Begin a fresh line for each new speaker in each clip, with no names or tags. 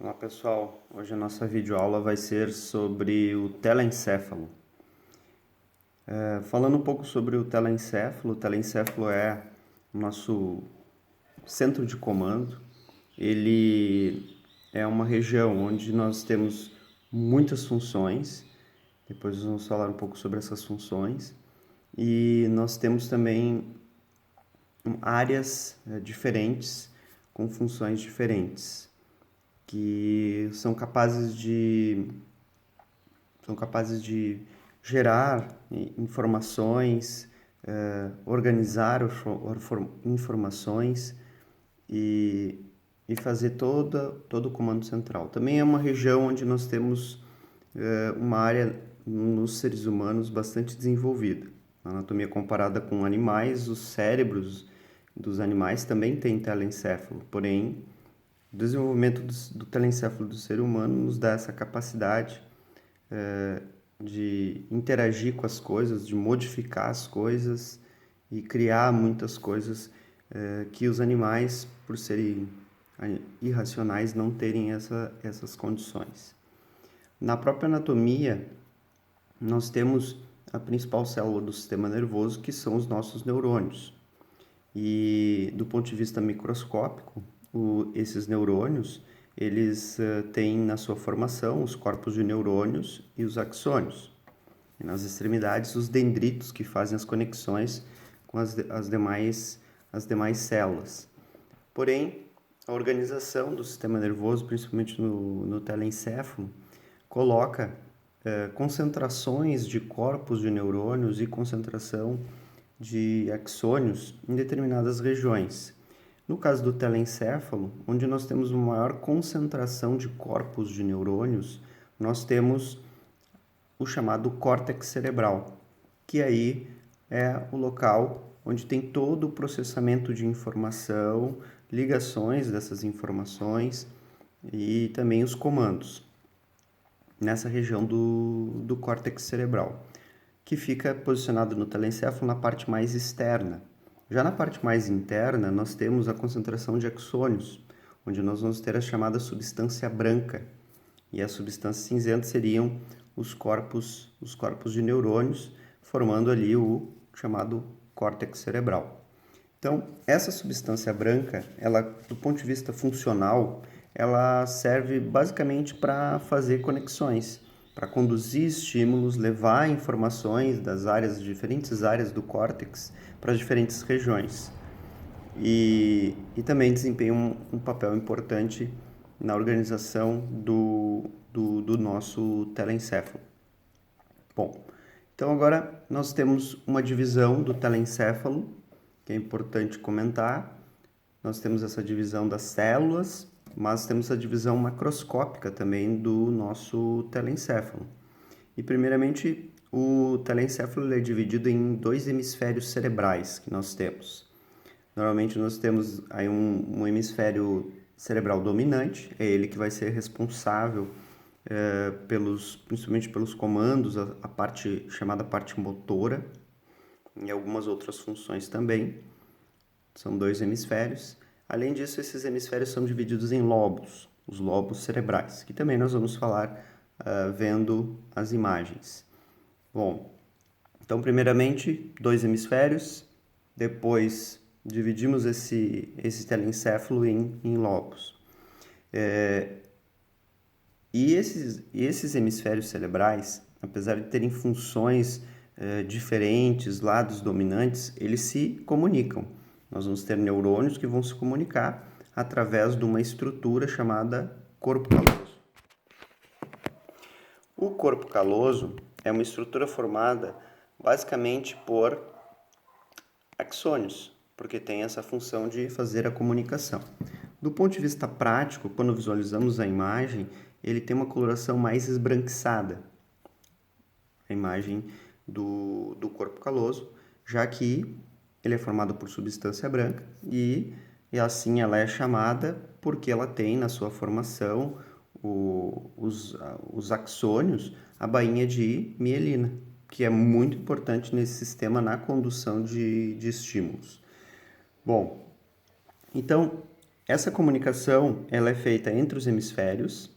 Olá pessoal, hoje a nossa videoaula vai ser sobre o telencéfalo. Falando um pouco sobre o telencéfalo é o nosso centro de comando. Ele é uma região onde nós temos muitas funções, depois vamos falar um pouco sobre essas funções, e nós temos também áreas diferentes com funções diferentes que são capazes de gerar informações, organizar informações e fazer todo o comando central. Também é uma região onde nós temos uma área nos seres humanos bastante desenvolvida. Na anatomia comparada com animais, os cérebros dos animais também têm telencéfalo, porém o desenvolvimento do telencéfalo do ser humano nos dá essa capacidade de interagir com as coisas, de modificar as coisas e criar muitas coisas que os animais, por serem irracionais, não terem essas condições. Na própria anatomia, nós temos a principal célula do sistema nervoso, que são os nossos neurônios. E do ponto de vista microscópico, esses neurônios, eles têm na sua formação os corpos de neurônios e os axônios. E nas extremidades, os dendritos, que fazem as conexões com as demais células. Porém, a organização do sistema nervoso, principalmente no telencéfalo, coloca concentrações de corpos de neurônios e concentração de axônios em determinadas regiões. No caso do telencéfalo, onde nós temos uma maior concentração de corpos de neurônios, nós temos o chamado córtex cerebral, que aí é o local onde tem todo o processamento de informação, ligações dessas informações e também os comandos nessa região do córtex cerebral, que fica posicionado no telencéfalo na parte mais externa. Já na parte mais interna, nós temos a concentração de axônios, onde nós vamos ter a chamada substância branca, e a substância cinzenta seriam os corpos de neurônios, formando ali o chamado córtex cerebral. Então, essa substância branca, ela, do ponto de vista funcional, ela serve basicamente para fazer conexões, para conduzir estímulos, levar informações das diferentes áreas do córtex para as diferentes regiões. E também desempenha um papel importante na organização do nosso telencéfalo. Bom, então agora nós temos uma divisão do telencéfalo, que é importante comentar. Nós temos essa divisão das células, mas temos a divisão macroscópica também do nosso telencéfalo. E primeiramente, o telencéfalo é dividido em dois hemisférios cerebrais que nós temos. Normalmente nós temos aí um hemisfério cerebral dominante, é ele que vai ser responsável principalmente pelos comandos, a parte chamada parte motora, e algumas outras funções também. São dois hemisférios. Além disso, esses hemisférios são divididos em lobos, os lobos cerebrais, que também nós vamos falar vendo as imagens. Bom, então primeiramente, dois hemisférios, depois dividimos esse telencéfalo em lobos. E esses hemisférios cerebrais, apesar de terem funções diferentes, lados dominantes, eles se comunicam. Nós vamos ter neurônios que vão se comunicar através de uma estrutura chamada corpo caloso. O corpo caloso é uma estrutura formada basicamente por axônios, porque tem essa função de fazer a comunicação. Do ponto de vista prático, quando visualizamos a imagem, ele tem uma coloração mais esbranquiçada, a imagem do corpo caloso, já que ele é formado por substância branca e assim ela é chamada porque ela tem na sua formação os axônios, a bainha de mielina, que é muito importante nesse sistema na condução de estímulos. Bom, então Essa comunicação ela é feita entre os hemisférios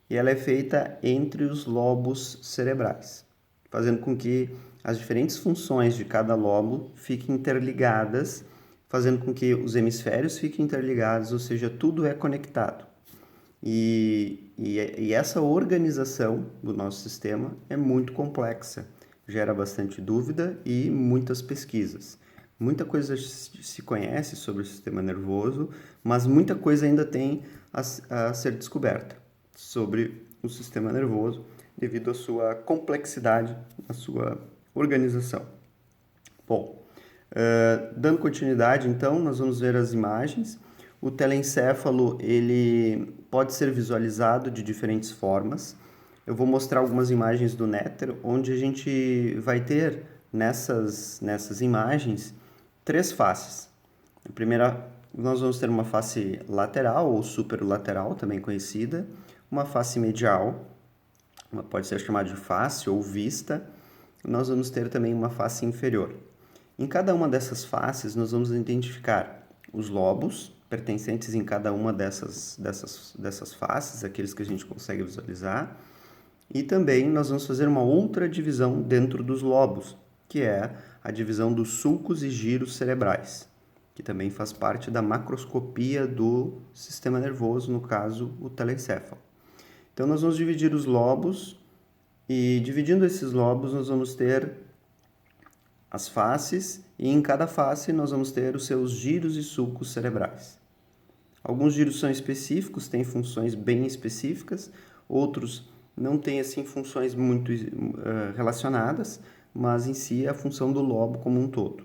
e ela é feita entre os lobos cerebrais, fazendo com que as diferentes funções de cada lobo fiquem interligadas, fazendo com que os hemisférios fiquem interligados, ou seja, tudo é conectado. E essa organização do nosso sistema é muito complexa, gera bastante dúvida e muitas pesquisas. Muita coisa se conhece sobre o sistema nervoso, mas muita coisa ainda tem a ser descoberta sobre o sistema nervoso devido à sua complexidade, à sua organização. Bom, dando continuidade, então, nós vamos ver as imagens. O telencéfalo ele pode ser visualizado de diferentes formas. Eu vou mostrar algumas imagens do Néter, onde a gente vai ter nessas imagens 3 faces. A primeira, nós vamos ter uma face lateral ou superolateral, também conhecida, uma face medial, pode ser chamada de face ou vista. Nós vamos ter também uma face inferior. Em cada uma dessas faces, nós vamos identificar os lobos pertencentes em cada uma dessas faces, aqueles que a gente consegue visualizar. E também nós vamos fazer uma outra divisão dentro dos lobos, que é a divisão dos sulcos e giros cerebrais, que também faz parte da macroscopia do sistema nervoso, no caso, o telencéfalo. Então, nós vamos dividir os lobos e, dividindo esses lobos, nós vamos ter as faces e em cada face nós vamos ter os seus giros e sulcos cerebrais. Alguns giros são específicos, têm funções bem específicas, outros não têm assim funções muito relacionadas, mas em si a função do lobo como um todo.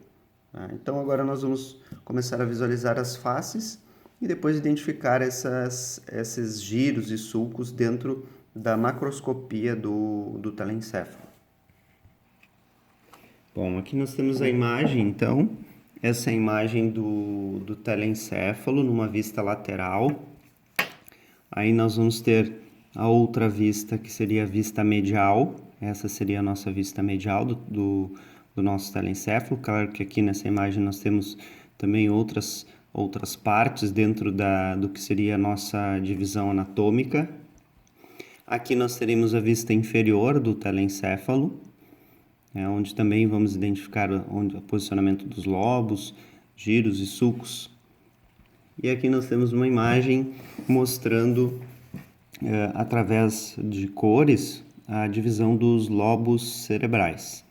Então agora nós vamos começar a visualizar as faces e depois identificar esses giros e sulcos dentro da macroscopia do telencéfalo. Bom, aqui nós temos a imagem, então, essa é a imagem do telencéfalo numa vista lateral. Aí nós vamos ter a outra vista, que seria a vista medial. Essa seria a nossa vista medial do nosso telencéfalo. Claro que aqui nessa imagem nós temos também outras partes dentro do que seria a nossa divisão anatômica. Aqui nós teremos a vista inferior do telencéfalo, onde também vamos identificar o posicionamento dos lobos, giros e sulcos. E aqui nós temos uma imagem mostrando, através de cores, a divisão dos lobos cerebrais.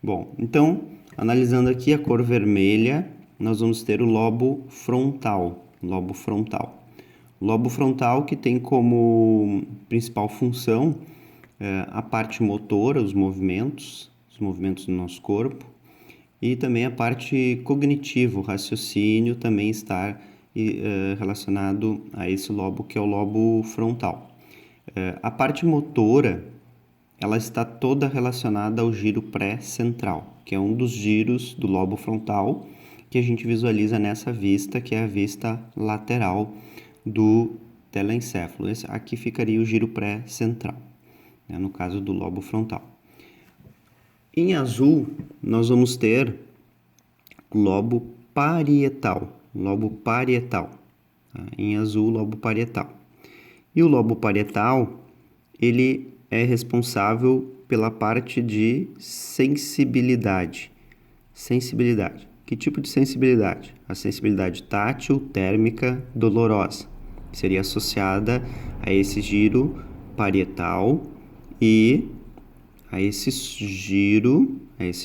Bom, então, analisando aqui a cor vermelha, nós vamos ter o lobo frontal. Lobo frontal que tem como principal função a parte motora, os movimentos do nosso corpo, e também a parte cognitiva, o raciocínio também está relacionado a esse lobo, que é o lobo frontal. A parte motora, ela está toda relacionada ao giro pré-central, que é um dos giros do lobo frontal que a gente visualiza nessa vista, que é a vista lateral do telencéfalo. Aqui ficaria o giro pré-central, no caso do lobo frontal. Em azul, nós vamos ter o lobo parietal. Em azul, lobo parietal. E o lobo parietal, ele é responsável pela parte de sensibilidade. Que tipo de sensibilidade? A sensibilidade tátil, térmica, dolorosa, que seria associada a esse giro parietal e a esse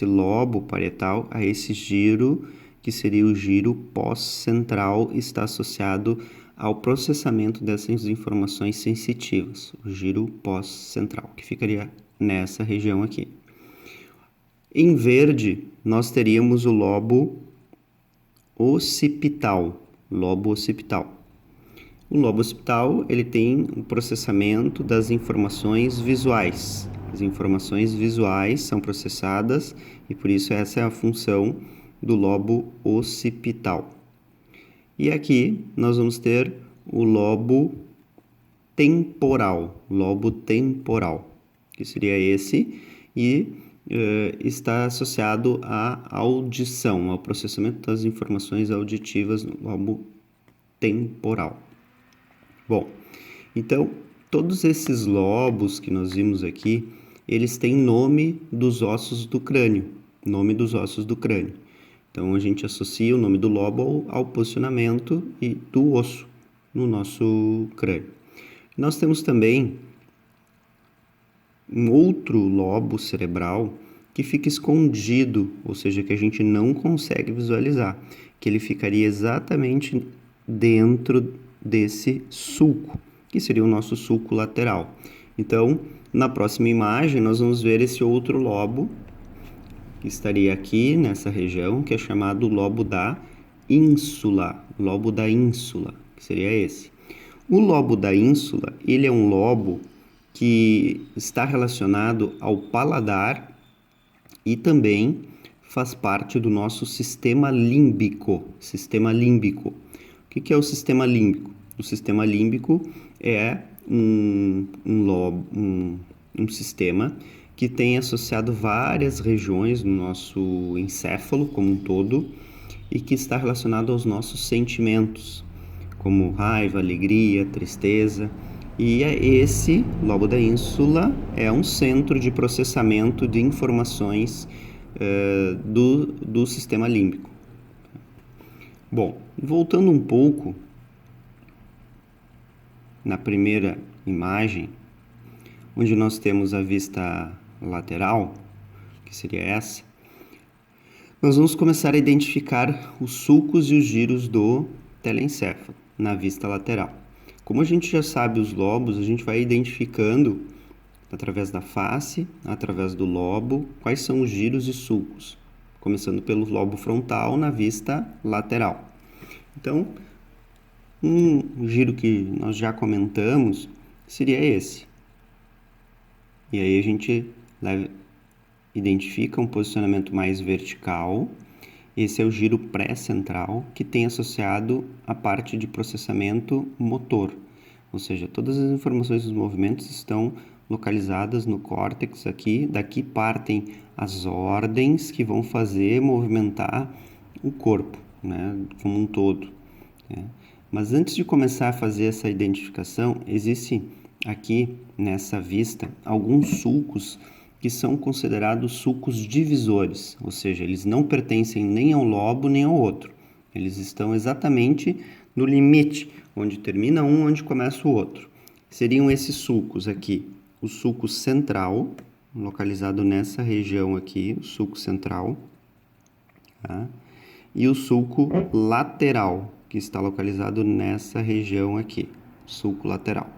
lobo parietal, a esse giro, que seria o giro pós-central, está associado ao processamento dessas informações sensitivas, o giro pós-central, que ficaria nessa região aqui. Em verde, nós teríamos o lobo occipital. O lobo occipital, ele tem o processamento das informações visuais. As informações visuais são processadas e por isso essa é a função do lobo occipital. E aqui nós vamos ter o lobo temporal, que seria esse, e está associado à audição, ao processamento das informações auditivas no lobo temporal. Bom, então, todos esses lobos que nós vimos aqui, eles têm nome dos ossos do crânio. Então, a gente associa o nome do lobo ao posicionamento do osso no nosso crânio. Nós temos também um outro lobo cerebral que fica escondido, ou seja, que a gente não consegue visualizar, que ele ficaria exatamente dentro desse sulco, que seria o nosso sulco lateral. Então, na próxima imagem, nós vamos ver esse outro lobo, que estaria aqui nessa região, que é chamado lobo da ínsula, que seria esse. O lobo da ínsula, ele é um lobo que está relacionado ao paladar e também faz parte do nosso sistema límbico. O que é o sistema límbico? O sistema límbico é um sistema que tem associado várias regiões no nosso encéfalo como um todo e que está relacionado aos nossos sentimentos, como raiva, alegria, tristeza. E esse lobo da ínsula é um centro de processamento de informações do sistema límbico. Bom, voltando um pouco na primeira imagem, onde nós temos a vista lateral, que seria essa, nós vamos começar a identificar os sulcos e os giros do telencéfalo na vista lateral. Como a gente já sabe os lobos, a gente vai identificando através da face, através do lobo, quais são os giros e sulcos, começando pelo lobo frontal na vista lateral. Então, um giro que nós já comentamos seria esse. E aí a gente identifica um posicionamento mais vertical. Esse é o giro pré-central, que tem associado a parte de processamento motor. Ou seja, todas as informações dos movimentos estão localizadas no córtex aqui. Daqui partem as ordens que vão fazer movimentar o corpo, né, como um todo, né? Mas antes de começar a fazer essa identificação, existe aqui nessa vista alguns sulcos que são considerados sulcos divisores, ou seja, eles não pertencem nem ao lobo nem ao outro. Eles estão exatamente no limite, onde termina um, onde começa o outro. Seriam esses sulcos aqui, o sulco central, localizado nessa região aqui, o sulco central, tá? E o sulco lateral, que está localizado nessa região aqui, sulco lateral.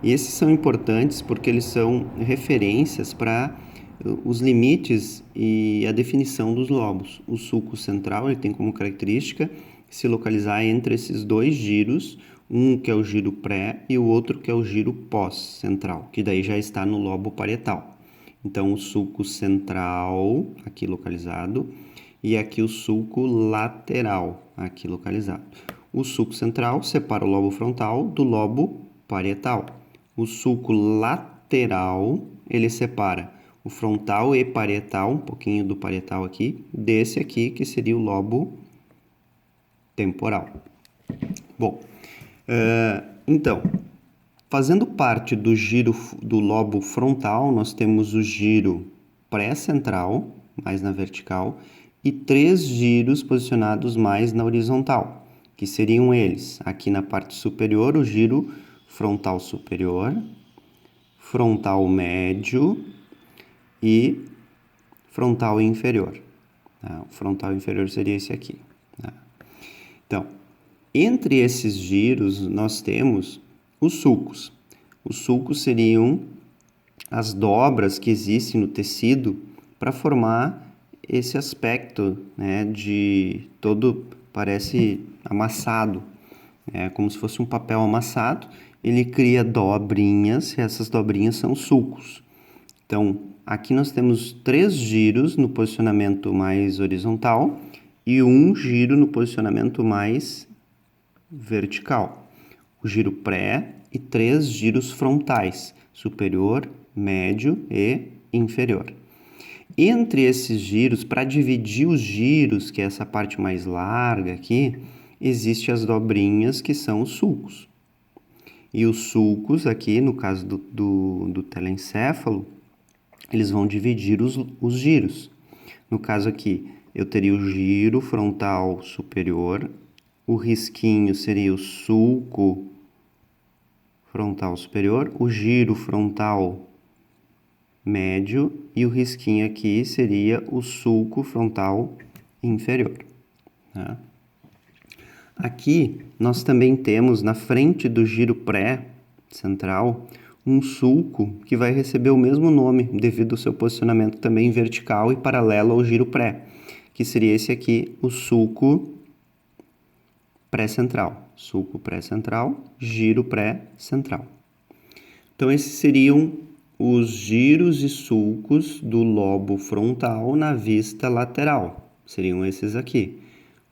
E esses são importantes porque eles são referências para os limites e a definição dos lobos. O sulco central ele tem como característica se localizar entre esses dois giros, um que é o giro pré e o outro que é o giro pós-central, que daí já está no lobo parietal. Então, o sulco central, aqui localizado, e aqui o sulco lateral, aqui localizado. O sulco central separa o lobo frontal do lobo parietal. O sulco lateral, ele separa o frontal e parietal, um pouquinho do parietal aqui, desse aqui, que seria o lobo temporal. Bom, então, fazendo parte do giro do lobo frontal, nós temos o giro pré-central, mais na vertical, e 3 giros posicionados mais na horizontal, que seriam eles, aqui na parte superior, o giro frontal superior, frontal médio e frontal inferior. Tá? O frontal inferior seria esse aqui. Tá? Então, entre esses giros, nós temos os sulcos. Os sulcos seriam as dobras que existem no tecido para formar esse aspecto, né, de todo, parece amassado, como se fosse um papel amassado. Ele cria dobrinhas, e essas dobrinhas são sulcos. Então, aqui nós temos 3 giros no posicionamento mais horizontal e um giro no posicionamento mais vertical. O giro pré e 3 giros frontais, superior, médio e inferior. Entre esses giros, para dividir os giros, que é essa parte mais larga aqui, existem as dobrinhas que são os sulcos. E os sulcos aqui, no caso do telencéfalo, eles vão dividir os giros. No caso aqui, eu teria o giro frontal superior, o risquinho seria o sulco frontal superior, o giro frontal médio e o risquinho aqui seria o sulco frontal inferior. Tá? Aqui nós também temos na frente do giro pré-central um sulco que vai receber o mesmo nome devido ao seu posicionamento também vertical e paralelo ao giro pré, que seria esse aqui, o sulco pré-central. Sulco pré-central, giro pré-central. Então esses seriam os giros e sulcos do lobo frontal na vista lateral. Seriam esses aqui.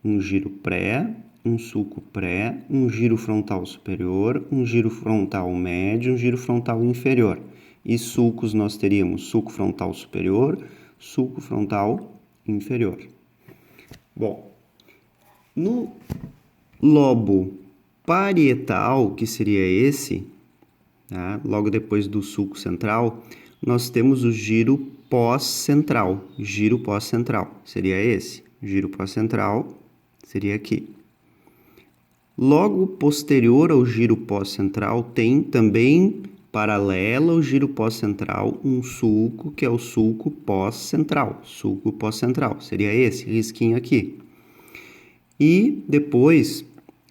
Um giro pré, um sulco pré, um giro frontal superior, um giro frontal médio, um giro frontal inferior. E sulcos nós teríamos sulco frontal superior, sulco frontal inferior. Bom, no lobo parietal, que seria esse, tá? Logo depois do sulco central, nós temos o giro pós-central. Giro pós-central seria esse. Giro pós-central seria aqui. Logo posterior ao giro pós-central, tem também, paralelo ao giro pós-central, um sulco, que é o sulco pós-central. Sulco pós-central seria esse risquinho aqui. E depois,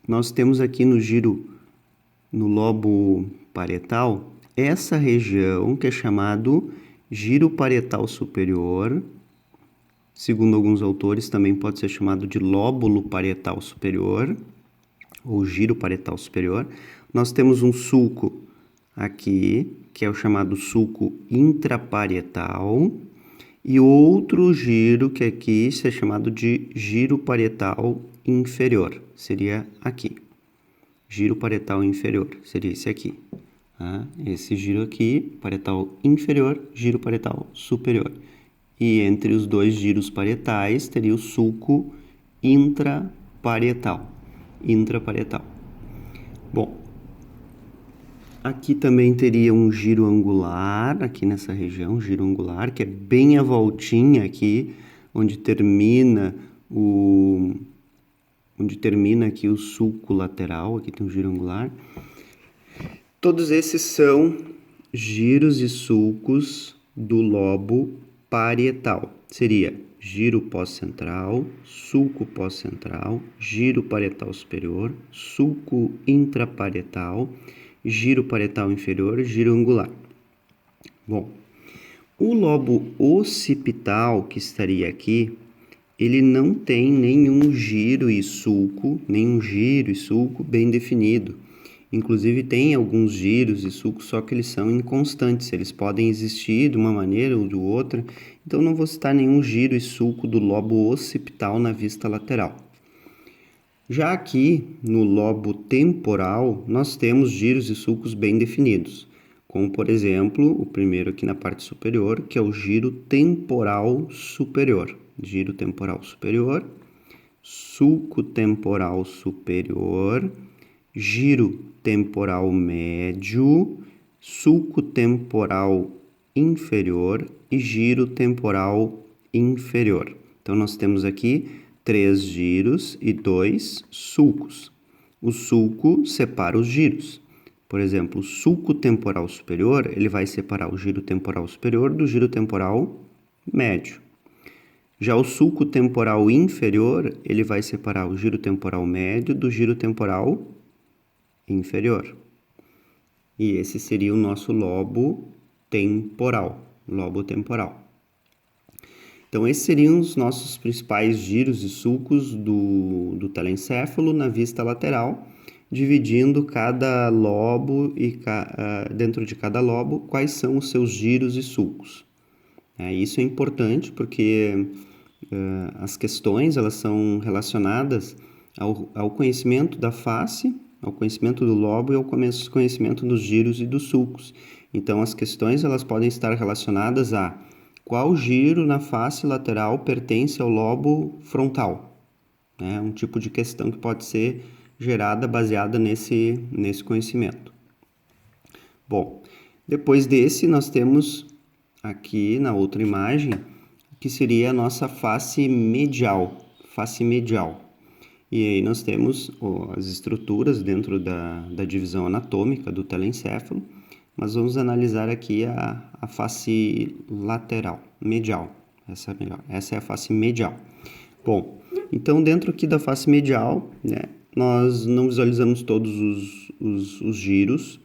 nós temos aqui no lobo parietal, essa região que é chamado giro parietal superior. Segundo alguns autores, também pode ser chamado de lóbulo parietal superior, ou giro parietal superior. Nós temos um sulco aqui, que é o chamado sulco intraparietal, e outro giro que aqui é chamado de giro parietal inferior, seria aqui. Giro parietal inferior, seria esse aqui. Tá? Esse giro aqui, parietal inferior, giro parietal superior. E entre os dois giros parietais, teria o sulco intraparietal. Bom, aqui também teria um giro angular, aqui nessa região, giro angular, que é bem a voltinha aqui, onde termina aqui o sulco lateral, aqui tem um giro angular. Todos esses são giros e sulcos do lobo parietal. Seria giro pós-central, sulco pós-central, giro parietal superior, sulco intraparietal, giro parietal inferior, giro angular. Bom, o lobo occipital, que estaria aqui, ele não tem nenhum giro e sulco bem definido. Inclusive tem alguns giros e sulcos, só que eles são inconstantes, eles podem existir de uma maneira ou de outra, então não vou citar nenhum giro e sulco do lobo occipital na vista lateral. Já aqui, no lobo temporal, nós temos giros e sulcos bem definidos, como por exemplo, o primeiro aqui na parte superior, que é o giro temporal superior. Giro temporal superior, sulco temporal superior, giro temporal médio, sulco temporal inferior e giro temporal inferior. Então, nós temos aqui 3 giros e 2 sulcos. O sulco separa os giros. Por exemplo, o sulco temporal superior, ele vai separar o giro temporal superior do giro temporal médio. Já o sulco temporal inferior, ele vai separar o giro temporal médio do giro temporal inferior. E esse seria o nosso lobo temporal. Então, esses seriam os nossos principais giros e sulcos do telencéfalo na vista lateral, dividindo cada lobo e dentro de cada lobo quais são os seus giros e sulcos. Isso é importante porque as questões elas são relacionadas ao conhecimento da face, ao conhecimento do lobo e ao conhecimento dos giros e dos sulcos. Então, as questões elas podem estar relacionadas a qual giro na face lateral pertence ao lobo frontal. né? Um tipo de questão que pode ser gerada baseada nesse conhecimento. Bom, depois desse nós temos aqui na outra imagem, que seria a nossa face medial. E aí nós temos as estruturas dentro da divisão anatômica do telencéfalo, mas vamos analisar aqui a face lateral, medial. Essa é melhor. Essa é a face medial. Bom, então dentro aqui da face medial, né, nós não visualizamos todos os giros.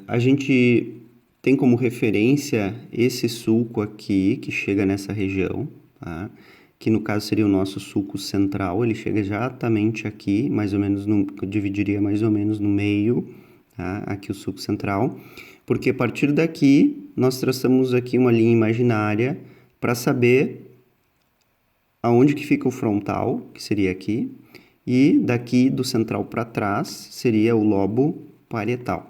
A gente tem como referência esse sulco aqui, que chega nessa região, tá? Que no caso seria o nosso sulco central, ele chega exatamente aqui, mais ou menos, eu dividiria mais ou menos no meio, tá? Aqui o sulco central, porque a partir daqui nós traçamos aqui uma linha imaginária para saber aonde que fica o frontal, que seria aqui, e daqui do central para trás seria o lobo parietal.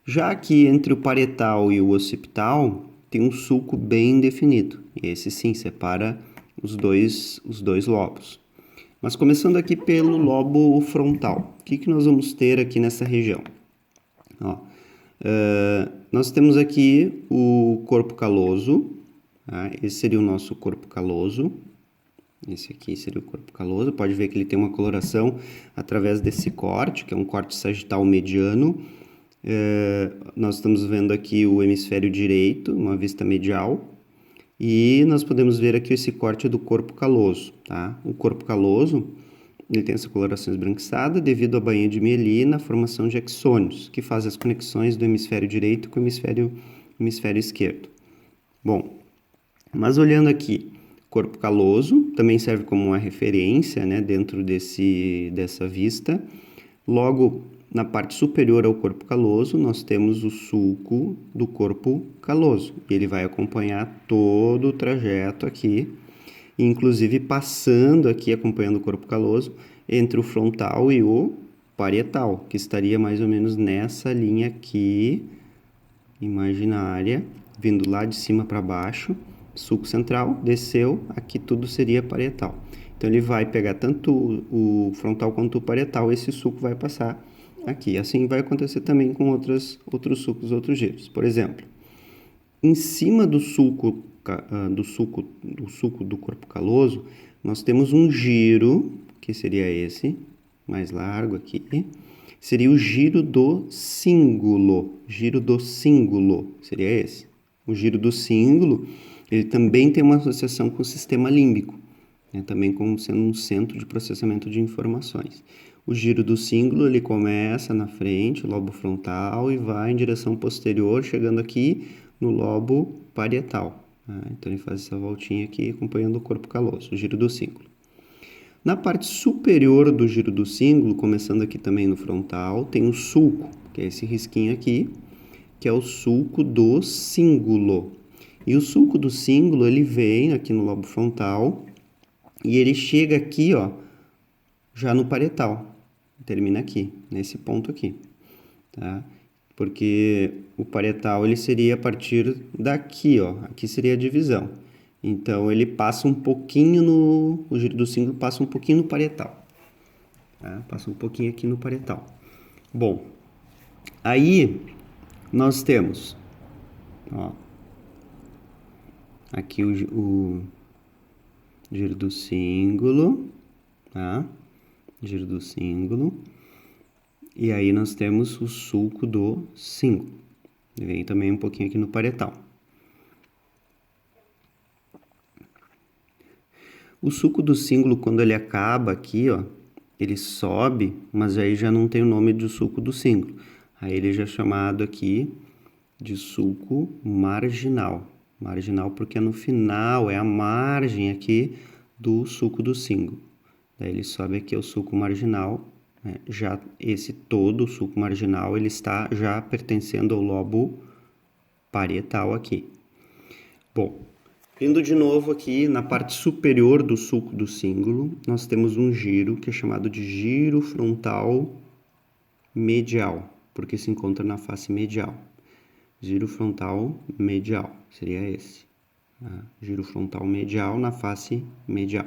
Já aqui entre o parietal e o occipital tem um sulco bem definido, e esse sim separa os dois lobos. Mas começando aqui pelo lobo frontal, o que nós vamos ter aqui nessa região? Ó, nós temos aqui o corpo caloso, tá? Esse seria o nosso corpo caloso. Esse aqui seria o corpo caloso. Pode ver que ele tem uma coloração através desse corte, que é um corte sagital mediano. Nós estamos vendo aqui o hemisfério direito, uma vista medial. E nós podemos ver aqui esse corte do corpo caloso, tá? O corpo caloso, ele tem essa coloração esbranquiçada devido à bainha de mielina, formação de axônios, que faz as conexões do hemisfério direito com o hemisfério esquerdo. Bom, mas olhando aqui, corpo caloso também serve como uma referência, né, dentro dessa vista. Logo, na parte superior ao corpo caloso, nós temos o sulco do corpo caloso. E ele vai acompanhar todo o trajeto aqui, inclusive passando aqui, acompanhando o corpo caloso, entre o frontal e o parietal, que estaria mais ou menos nessa linha aqui, imaginária, vindo lá de cima para baixo. Sulco central, desceu, aqui tudo seria parietal. Então, ele vai pegar tanto o frontal quanto o parietal, esse sulco vai passar aqui. Assim vai acontecer também com outros sulcos, outros giros. Por exemplo, em cima do sulco do corpo caloso, nós temos um giro, que seria esse, mais largo aqui, seria o giro do cíngulo. Giro do cíngulo seria esse. O giro do cíngulo, ele também tem uma associação com o sistema límbico, né? Também como sendo um centro de processamento de informações. O giro do cíngulo, ele começa na frente, o lobo frontal, e vai em direção posterior, chegando aqui no lobo parietal, né? Então, ele faz essa voltinha aqui, acompanhando o corpo caloso, o giro do cíngulo. Na parte superior do giro do cíngulo, começando aqui também no frontal, tem o sulco, que é esse risquinho aqui, que é o sulco do cíngulo. E o sulco do cíngulo, ele vem aqui no lobo frontal e ele chega aqui, ó, já no parietal. Termina aqui, nesse ponto aqui, tá? Porque o parietal, ele seria a partir daqui, ó. Aqui seria a divisão. Então, ele passa um pouquinho o giro do cíngulo passa um pouquinho no parietal, tá? Passa um pouquinho aqui no parietal. Bom, aí nós temos, ó, aqui o giro do cíngulo, tá? Giro do cíngulo. E aí nós temos o sulco do cíngulo. Vem também um pouquinho aqui no parietal. O sulco do cíngulo, quando ele acaba aqui, ó, ele sobe, mas aí já não tem o nome de sulco do cíngulo. Aí ele já é chamado aqui de sulco marginal. Marginal porque é no final, é a margem aqui do sulco do cíngulo. Daí ele sobe aqui ao sulco marginal, né? Já esse todo, o sulco marginal, ele está já pertencendo ao lobo parietal aqui. Bom, vindo de novo aqui na parte superior do sulco do cíngulo, nós temos um giro que é chamado de giro frontal medial, porque se encontra na face medial. Giro frontal medial, seria esse. Tá? Giro frontal medial na face medial.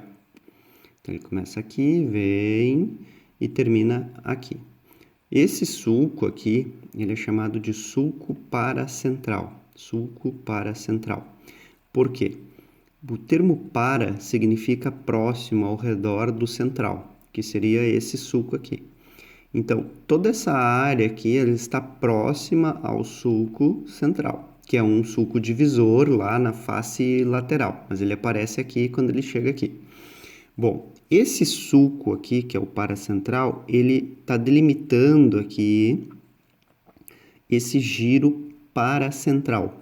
Então, ele começa aqui, vem e termina aqui. Esse sulco aqui, ele é chamado de sulco paracentral. Sulco paracentral. Por quê? O termo para significa próximo, ao redor do central, que seria esse sulco aqui. Então, toda essa área aqui ela está próxima ao sulco central, que é um sulco divisor lá na face lateral, mas ele aparece aqui quando ele chega aqui. Bom, esse sulco aqui, que é o paracentral, ele está delimitando aqui esse giro paracentral.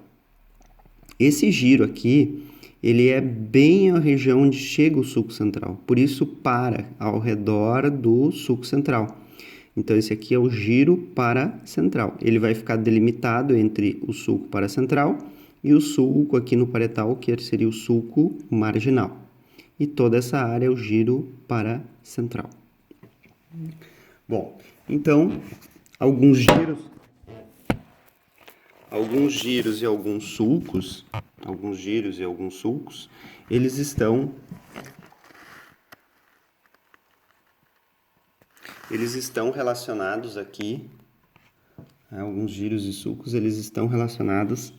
Esse giro aqui, ele é bem a região onde chega o sulco central, por isso para ao redor do sulco central. Então, esse aqui é o giro paracentral. Ele vai ficar delimitado entre o sulco paracentral e o sulco aqui no parietal, que seria o sulco marginal. E toda essa área é o giro paracentral. Bom, então, alguns giros e alguns sulcos, eles estão relacionados aqui, alguns giros e sulcos, eles estão relacionados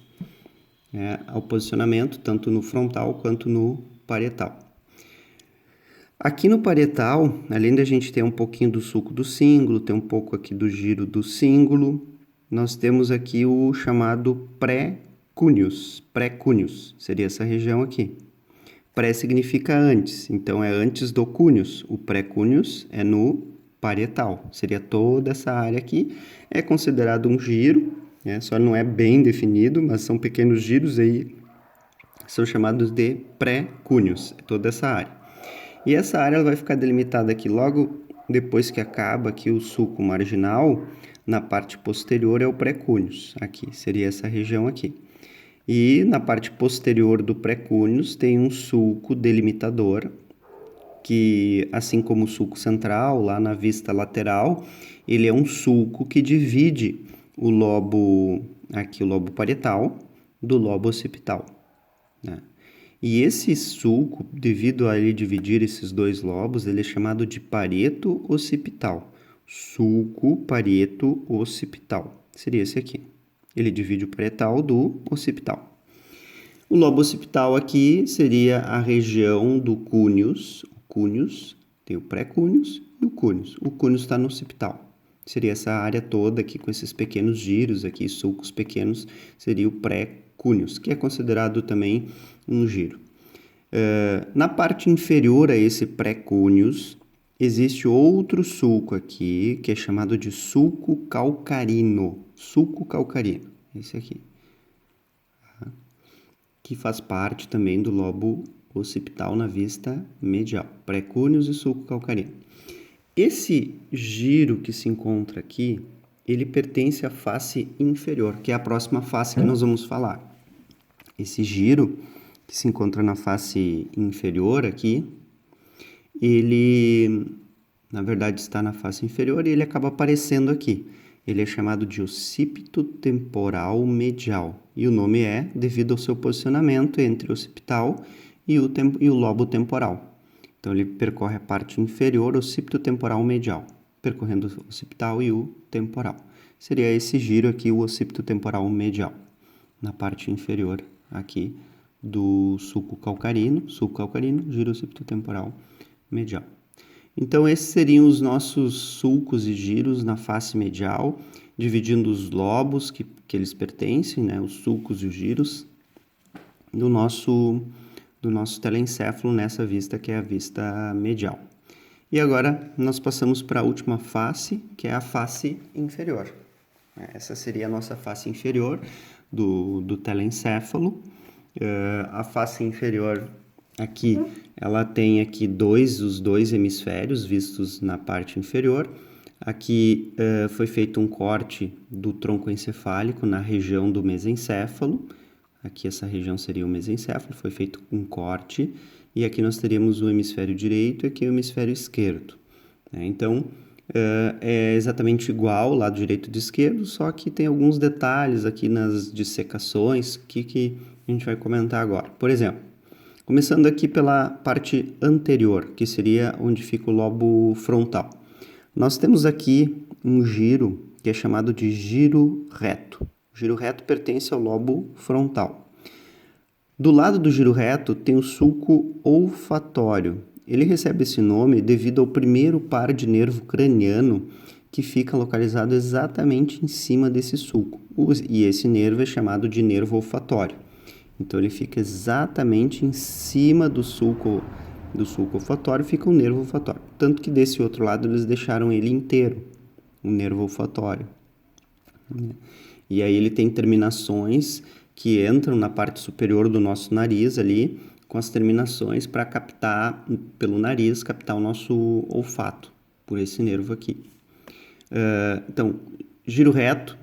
ao posicionamento, tanto no frontal quanto no parietal. Aqui no parietal, além da gente ter um pouquinho do sulco do cíngulo, tem um pouco aqui do giro do cíngulo, nós temos aqui o chamado pré-cúneus. Pré-cúneus seria essa região aqui. Pré significa antes, então é antes do cúneus. O pré-cúneus é no parietal, seria toda essa área aqui. É considerado um giro, só não é bem definido, mas são pequenos giros aí, são chamados de pré-cúneos, toda essa área. E essa área ela vai ficar delimitada aqui logo depois que acaba aqui o sulco marginal, na parte posterior é o pré-cúneus, aqui, seria essa região aqui. E na parte posterior do pré-cúneus tem um sulco delimitador, que assim como o sulco central, lá na vista lateral, ele é um sulco que divide o lobo, aqui o lobo parietal, do lobo occipital, né? E esse sulco, devido a ele dividir esses dois lobos, ele é chamado de parieto occipital. Sulco parieto occipital. Seria esse aqui. Ele divide o parietal do occipital. O lobo occipital aqui seria a região do cúneus. O cúneus, tem o pré-cúneus e o cúneus. O cúneus está no occipital. Seria essa área toda aqui com esses pequenos giros aqui, sulcos pequenos, seria o pré-cúneus, que é considerado também um giro. Na parte inferior a esse pré-cúneus, existe outro sulco aqui, que é chamado de sulco calcarino. Sulco calcarino, esse aqui. Que faz parte também do lobo occipital na vista medial. Pré-cúneus e sulco calcarino. Esse giro que se encontra aqui, ele pertence à face inferior, que é a próxima face que nós vamos falar. Esse giro que se encontra na face inferior aqui, ele, na verdade, está na face inferior e ele acaba aparecendo aqui. Ele é chamado de occipito temporal medial. E o nome é devido ao seu posicionamento entre o occipital e o lobo temporal. Então, ele percorre a parte inferior, o occipito temporal medial, percorrendo o occipital e o temporal. Seria esse giro aqui, o occipito temporal medial, na parte inferior aqui do sulco calcarino, giro occipito temporal medial. Então, esses seriam os nossos sulcos e giros na face medial, dividindo os lobos que eles pertencem, né, os sulcos e os giros, do nosso telencéfalo nessa vista, que é a vista medial. E agora, nós passamos para a última face, que é a face inferior. Essa seria a nossa face inferior do telencéfalo. A face inferior aqui, ela tem aqui os dois hemisférios vistos na parte inferior. Aqui foi feito um corte do tronco encefálico na região do mesencéfalo. Aqui essa região seria o mesencéfalo, foi feito um corte. E aqui nós teríamos o hemisfério direito e aqui o hemisfério esquerdo. Então, é exatamente igual, lado direito e esquerdo, só que tem alguns detalhes aqui nas dissecações que a gente vai comentar agora. Por exemplo, Começando aqui pela parte anterior, que seria onde fica o lobo frontal. Nós temos aqui um giro que é chamado de giro reto. O giro reto pertence ao lobo frontal. Do lado do giro reto tem o sulco olfatório. Ele recebe esse nome devido ao primeiro par de nervo craniano que fica localizado exatamente em cima desse sulco. E esse nervo é chamado de nervo olfatório. Então ele fica exatamente em cima do sulco olfatório, fica o nervo olfatório. Tanto que desse outro lado eles deixaram ele inteiro, o nervo olfatório. E aí ele tem terminações que entram na parte superior do nosso nariz ali, com as terminações para captar, pelo nariz, captar o nosso olfato, por esse nervo aqui. Então, giro reto,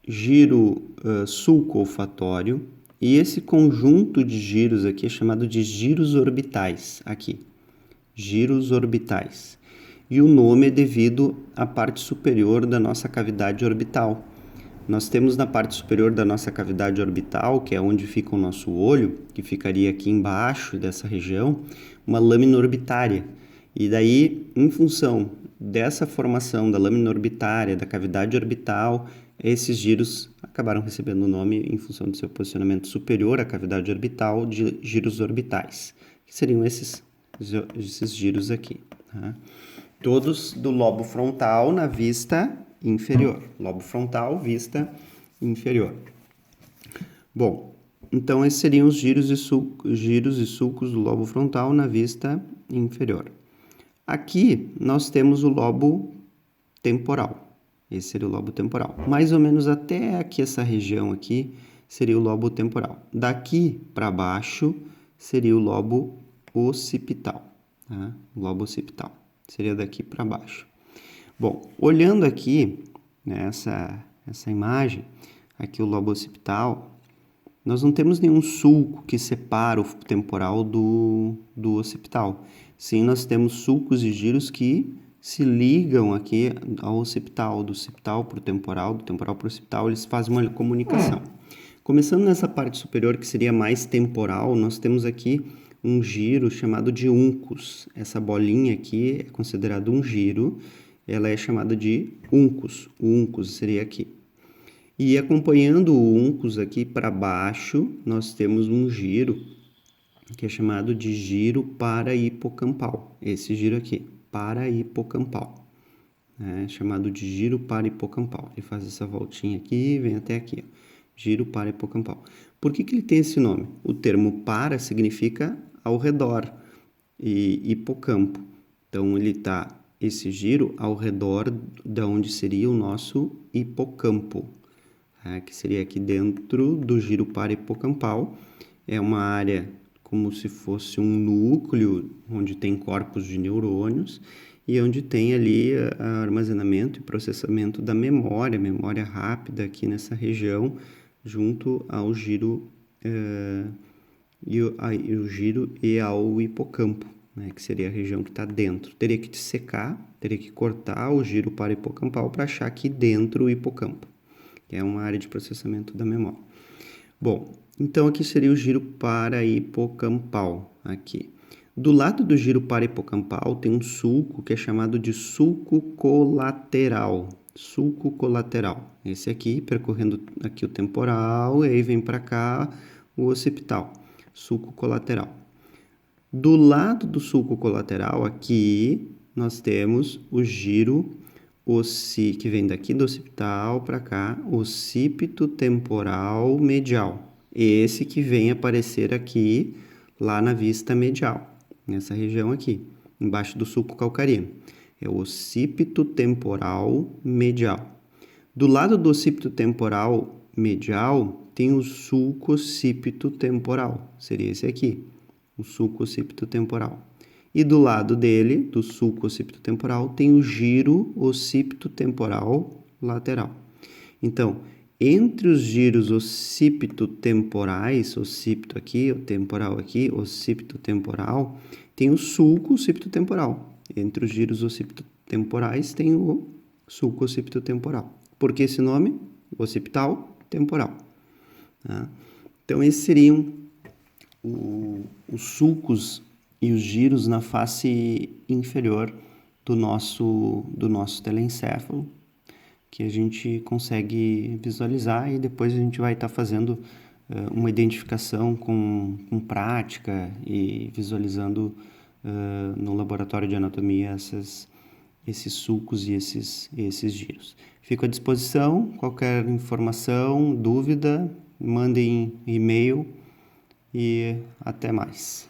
giro sulco olfatório, e esse conjunto de giros aqui é chamado de giros orbitais, aqui, giros orbitais. E o nome é devido à parte superior da nossa cavidade orbital. Nós temos na parte superior da nossa cavidade orbital, que é onde fica o nosso olho, que ficaria aqui embaixo dessa região, uma lâmina orbitária. E daí, em função dessa formação da lâmina orbitária, da cavidade orbital, esses giros acabaram recebendo o nome, em função do seu posicionamento superior à cavidade orbital, de giros orbitais, que seriam esses giros aqui. Tá? Todos do lobo frontal na vista inferior. Lobo frontal, vista inferior. Bom, então esses seriam os giros e sulcos do lobo frontal na vista inferior. Aqui nós temos o lobo temporal. Esse seria o lobo temporal. Mais ou menos até aqui, essa região aqui, seria o lobo temporal. Daqui para baixo seria o lobo occipital. Tá? O lobo occipital seria daqui para baixo. Bom, olhando aqui, né, essa imagem, aqui o lobo occipital, nós não temos nenhum sulco que separa o temporal do occipital. Sim, nós temos sulcos e giros que se ligam aqui ao occipital, do occipital para o temporal, do temporal para o occipital, eles fazem uma comunicação. Começando nessa parte superior, que seria mais temporal, nós temos aqui um giro chamado de uncus. Essa bolinha aqui é considerado um giro, ela é chamada de uncus. O uncus seria aqui. E acompanhando o uncus aqui para baixo, nós temos um giro que é chamado de giro parahipocampal. Esse giro aqui, parahipocampal, né? Chamado de giro parahipocampal. Ele faz essa voltinha aqui e vem até aqui, ó. Giro parahipocampal. Por que ele tem esse nome? O termo para significa ao redor e hipocampo. Então ele está esse giro ao redor de onde seria o nosso hipocampo, que seria aqui dentro do giro parahipocampal. É uma área como se fosse um núcleo onde tem corpos de neurônios e onde tem ali armazenamento e processamento da memória rápida aqui nessa região, junto ao giro, o giro e ao hipocampo, né, que seria a região que está dentro. Teria que dissecar, teria que cortar o giro parahipocampal para achar aqui dentro o hipocampo, que é uma área de processamento da memória. Bom, então aqui seria o giro parahipocampal, aqui. Do lado do giro parahipocampal tem um sulco que é chamado de sulco colateral. Sulco colateral. Esse aqui, percorrendo aqui o temporal, e aí vem para cá o occipital. Sulco colateral. Do lado do sulco colateral, aqui, nós temos o giro que vem daqui do occipital para cá, occipito temporal medial. Esse que vem aparecer aqui, lá na vista medial, nessa região aqui, embaixo do sulco calcareino. É o occipito temporal medial. Do lado do occipito temporal medial, tem o sulco occipito temporal. Seria esse aqui, o sulco occipito temporal. E do lado dele, do sulco occipito temporal, tem o giro occipito temporal lateral. Então, entre os giros occipito temporais, occipito aqui, o temporal aqui, occipito temporal, tem o sulco occipito temporal. Entre os giros occipito temporais tem o sulco occipito temporal. Por que esse nome? Occipital temporal. Tá? Então, esses seriam os sulcos e os giros na face inferior do nosso telencéfalo, que a gente consegue visualizar, e depois a gente vai estar fazendo uma identificação com prática e visualizando no laboratório de anatomia esses sulcos e esses giros. Fico à disposição, qualquer informação, dúvida, mandem e-mail e até mais.